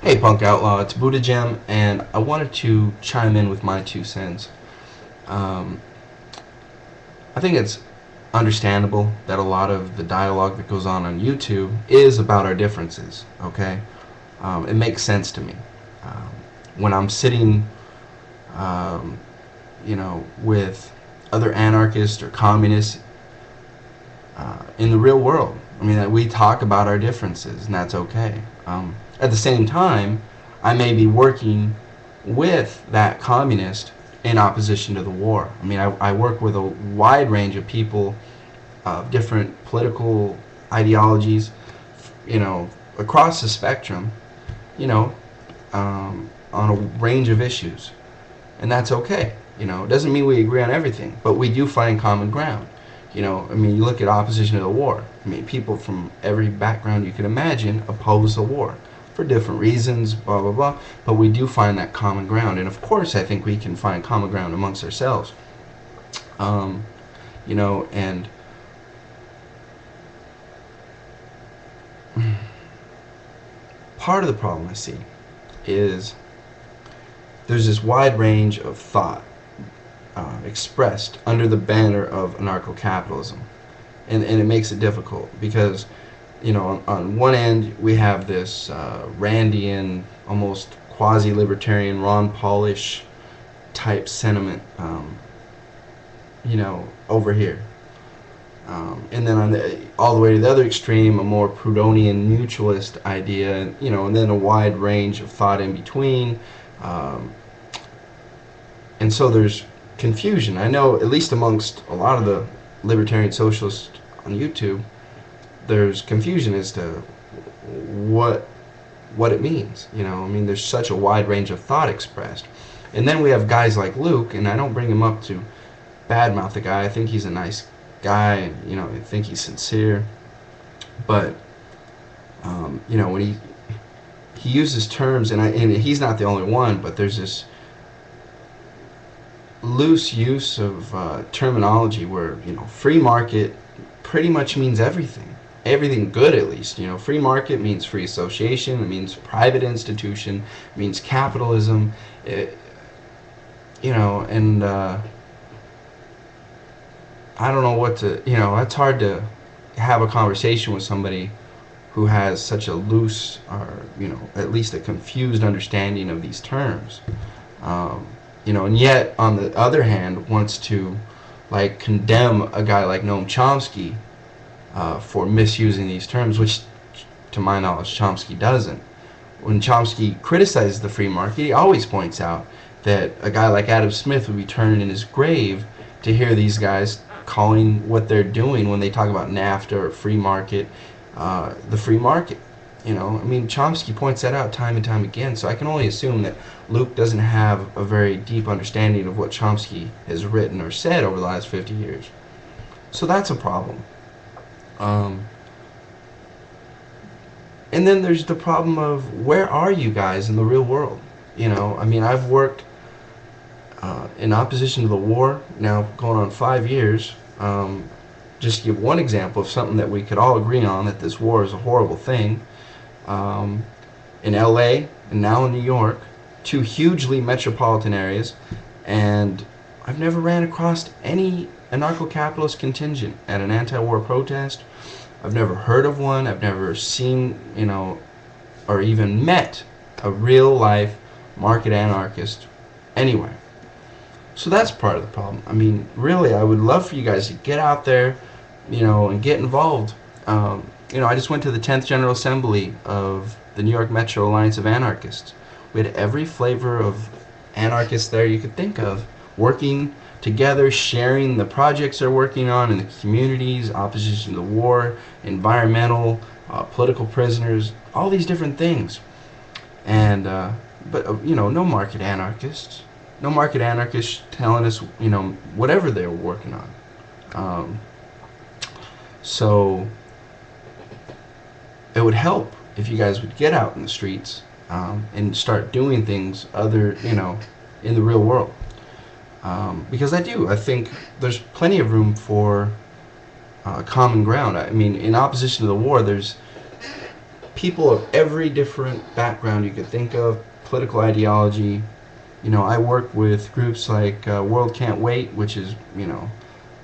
Hey Punk Outlaw, it's Buddha Gem, and I wanted to chime in with my 2 cents. Um, I think it's understandable that a lot of the dialogue that goes on YouTube is about our differences, okay? It makes sense to me. Um, when I'm sitting, um, with other anarchists or communists in the real world, I mean, that we talk about our differences, and that's okay. At the same time, I may be working with that communist in opposition to the war. I mean, I work with a wide range of people of different political ideologies, you know, across the spectrum, you know, on a range of issues. And that's okay. It doesn't mean we agree on everything, but we do find common ground. I mean, you look at opposition to the war. I mean, people from every background you could imagine oppose the war for different reasons, blah, blah, blah. But we do find that common ground. And of course, I think we can find common ground amongst ourselves. Um, and part of the problem I see is there's this wide range of thought expressed under the banner of anarcho-capitalism. And it makes it difficult because, on one end we have this Randian, almost quasi-libertarian, Ron Paulish type sentiment, over here. And then all the way to the other extreme, a more Proudhonian mutualist idea, and then a wide range of thought in between. Um, and so there's confusion. I know, at least amongst a lot of the libertarian socialists on YouTube, there's confusion as to what it means. I mean, there's such a wide range of thought expressed. And then we have guys like Luke, and I don't bring him up to badmouth the guy. I think he's a nice guy, and I think he's sincere. But when he uses terms, and he's not the only one, but there's this loose use of terminology where free market pretty much means everything good, at least. Free market means free association, it means private institution, it means capitalism, and I don't know what to, it's hard to have a conversation with somebody who has such a loose, or at least a confused understanding of these terms. And yet on the other hand wants to condemn a guy like Noam Chomsky for misusing these terms, which to my knowledge Chomsky doesn't. When Chomsky criticizes the free market, he always points out that a guy like Adam Smith would be turning in his grave to hear these guys calling what they're doing when they talk about NAFTA or free market, the free market. I mean, Chomsky points that out time and time again, so I can only assume that Luke doesn't have a very deep understanding of what Chomsky has written or said over the last 50 years. So that's a problem. And then there's the problem of, where are you guys in the real world? I mean, I've worked in opposition to the war now going on 5 years. Just to give one example of something that we could all agree on, that this war is a horrible thing. In LA and now in New York, two hugely metropolitan areas, and I've never ran across any anarcho-capitalist contingent at an anti-war protest. I've never heard of one. I've never seen, or even met a real-life market anarchist anywhere. So that's part of the problem. I mean, really, I would love for you guys to get out there, and get involved. I just went to the 10th General Assembly of the New York Metro Alliance of Anarchists. We had every flavor of anarchists there you could think of, working together, sharing the projects they're working on in the communities, opposition to the war, environmental, political prisoners, all these different things. And, but no market anarchists. No market anarchists telling us, whatever they were working on. So it would help if you guys would get out in the streets and start doing things in the real world. Because I think there's plenty of room for common ground. I mean, in opposition to the war, there's people of every different background you could think of, political ideology. You know, I work with groups like World Can't Wait, which is, you know,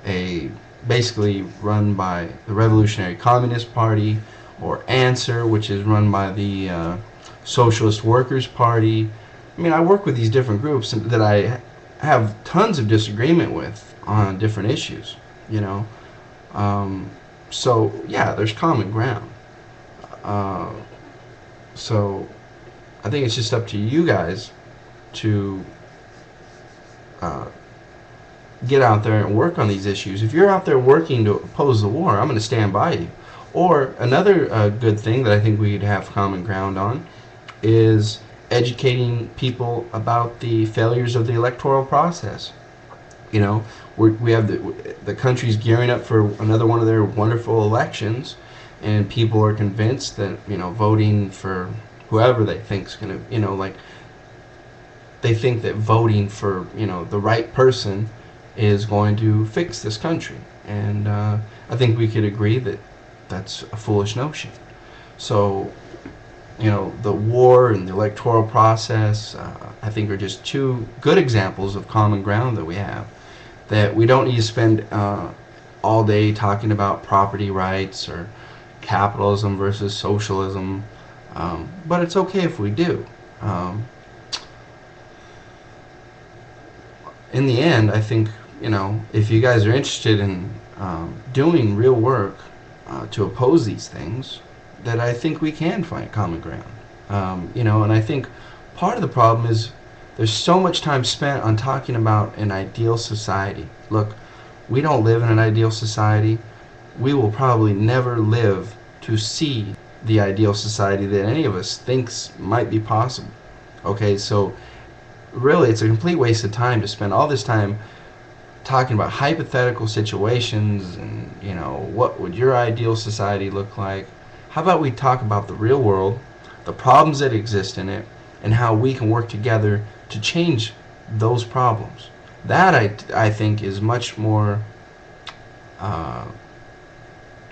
a basically run by the Revolutionary Communist Party, or Answer, which is run by the Socialist Workers' Party. I mean, I work with these different groups that I have tons of disagreement with on different issues, you know. So, yeah, there's common ground. Uh, so, I think it's just up to you guys to get out there and work on these issues. If you're out there working to oppose the war, I'm going to stand by you. Or another good thing that I think we'd have common ground on is educating people about the failures of the electoral process. You know, we have the country's gearing up for another one of their wonderful elections, and people are convinced that, you know, voting for whoever they think's going to, you know, like, they think that voting for, you know, the right person is going to fix this country. And I think we could agree that that's a foolish notion. So, you know, the war and the electoral process, I think, are just two good examples of common ground that we have. That we don't need to spend all day talking about property rights or capitalism versus socialism, but it's okay if we do. In the end, I think, you know, if you guys are interested in doing real work to oppose these things, that I think we can find common ground. You know, and I think part of the problem is there's so much time spent on talking about an ideal society. Look, we don't live in an ideal society. We will probably never live to see the ideal society that any of us thinks might be possible. Okay, so really it's a complete waste of time to spend all this time talking about hypothetical situations and, you know, what would your ideal society look like. How about we talk about the real world, the problems that exist in it, and how we can work together to change those problems. That I think is much more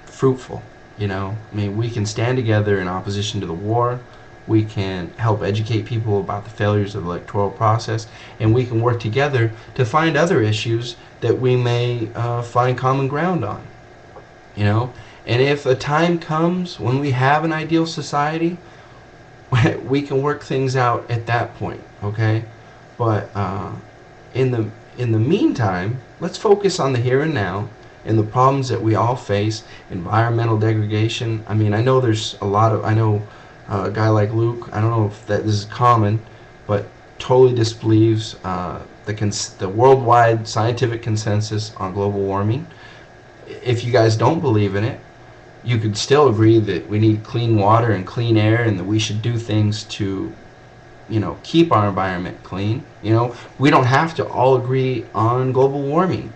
fruitful. You know, I mean, we can stand together in opposition to the war. We can help educate people about the failures of the electoral process, and we can work together to find other issues that we may find common ground on. You know, and if a time comes when we have an ideal society, we can work things out at that point. Okay, but in the meantime, let's focus on the here and now and the problems that we all face. Environmental degradation. I mean, I know there's a lot of, I know a guy like Luke, I don't know if that this is common, but totally disbelieves the worldwide scientific consensus on global warming. If you guys don't believe in it, you could still agree that we need clean water and clean air, and that we should do things to, you know, keep our environment clean. You know, we don't have to all agree on global warming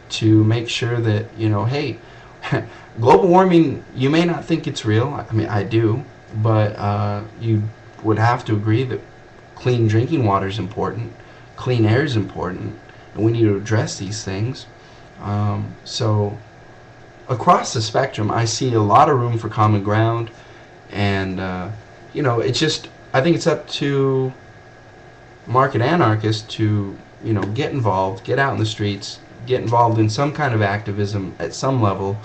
to make sure that, you know, hey, global warming, you may not think it's real. I mean, I do, but you would have to agree that clean drinking water is important, clean air is important, and we need to address these things. So across the spectrum, I see a lot of room for common ground, and you know, it's just, I think it's up to market anarchists to, you know, get involved, get out in the streets, get involved in some kind of activism at some level,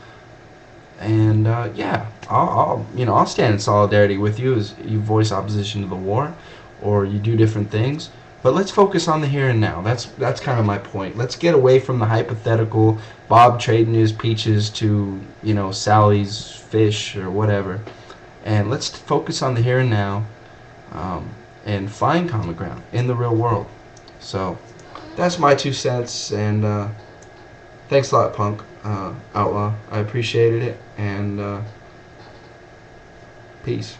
and yeah, I'll stand in solidarity with you as you voice opposition to the war, or you do different things. But let's focus on the here and now. That's kind of my point. Let's get away from the hypothetical, Bob trading his peaches to, you know, Sally's fish or whatever, and let's focus on the here and now, and find common ground in the real world. So that's my 2 cents, and thanks a lot, Punk Outlaw. I appreciated it, and peace.